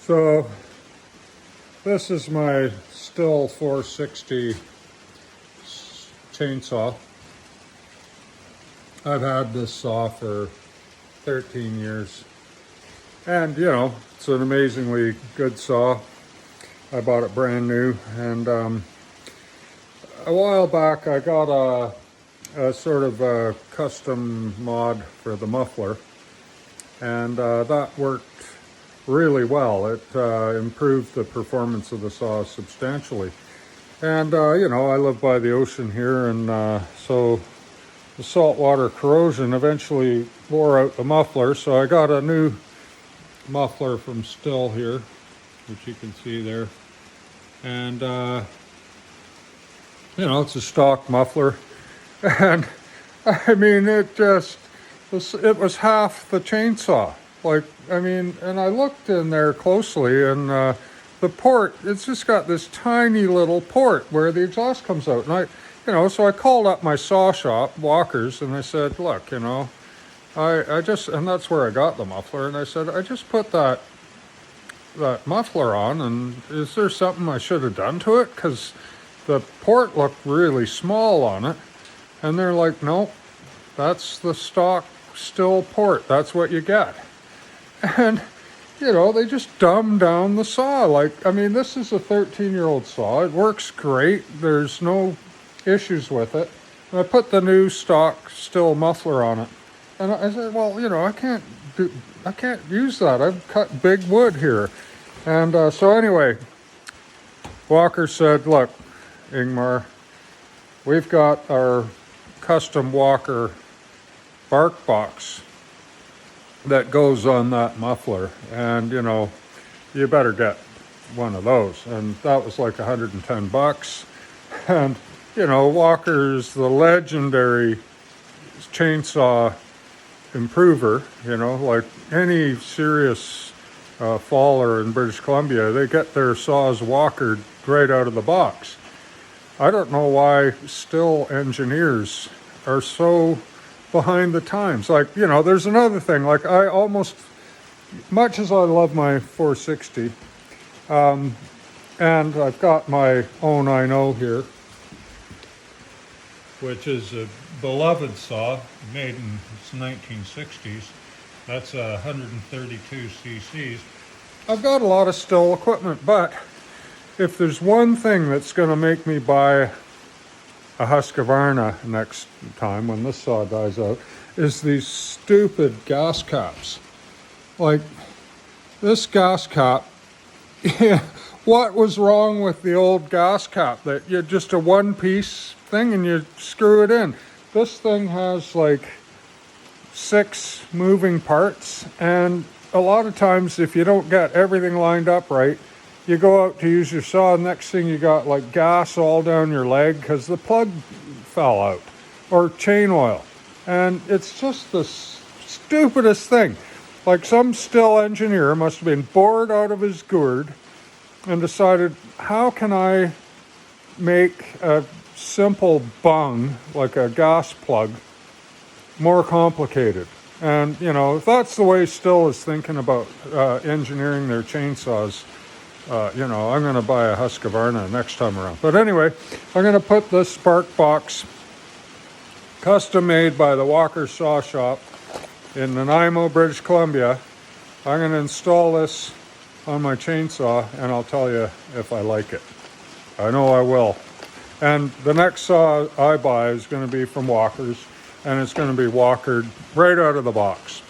So this is my Stihl 460 chainsaw. I've had this saw for 13 years. And you know, it's an amazingly good saw. I bought it brand new, and a while back I got a sort of a custom mod for the muffler, and that worked really well. It improved the performance of the saw substantially. And you know, I live by the ocean here, and so the saltwater corrosion eventually wore out the muffler, so I got a new muffler from Stihl here, which you can see there. And you know, it's a stock muffler, and I mean, it was half the chainsaw. Like, I mean, and I looked in there closely, and the port, it's just got this tiny little port where the exhaust comes out. And so I called up my saw shop, Walker's, and I said, look, you know, I just, and that's where I got the muffler, and I said, I just put that muffler on, and is there something I should have done to it? Because the port looked really small on it. And they're like, no, that's the stock Stihl port. That's what you get. And, you know, they just dumbed down the saw. Like, I mean, this is a 13-year-old saw. It works great. There's no issues with it. And I put the new stock Stihl muffler on it. And I said, well, you know, I can't use that. I've cut big wood here. And so anyway, Walker said, look, Ingmar, we've got our custom Walker bark box that goes on that muffler, and you know, you better get one of those. And that was like $110. And you know, Walker's the legendary chainsaw improver. You know, like any serious faller in British Columbia, they get their saws Walkered right out of the box. I don't know why Stihl engineers are so behind the times. Like, you know, there's another thing. Like, much as I love my 460, and I've got my own I know here, which is a beloved saw made in the 1960s. That's 132 cc's. I've got a lot of Stihl equipment, but if there's one thing that's going to make me buy a Husqvarna next time when this saw dies out, is these stupid gas caps. Like, this gas cap, what was wrong with the old gas cap? That you're just a one-piece thing and you screw it in. This thing has like 6 moving parts, and a lot of times if you don't get everything lined up right, you go out to use your saw, next thing you got like gas all down your leg because the plug fell out, or chain oil. And it's just the stupidest thing. Like, some Stihl engineer must have been bored out of his gourd and decided, how can I make a simple bung, like a gas plug, more complicated? And, you know, if that's the way Stihl is thinking about engineering their chainsaws, you know, I'm going to buy a Husqvarna next time around. But anyway, I'm going to put this spark box, custom made by the Walker Saw Shop in Nanaimo, British Columbia. I'm going to install this on my chainsaw, and I'll tell you if I like it. I know I will. And the next saw I buy is going to be from Walker's, and it's going to be Walkered right out of the box.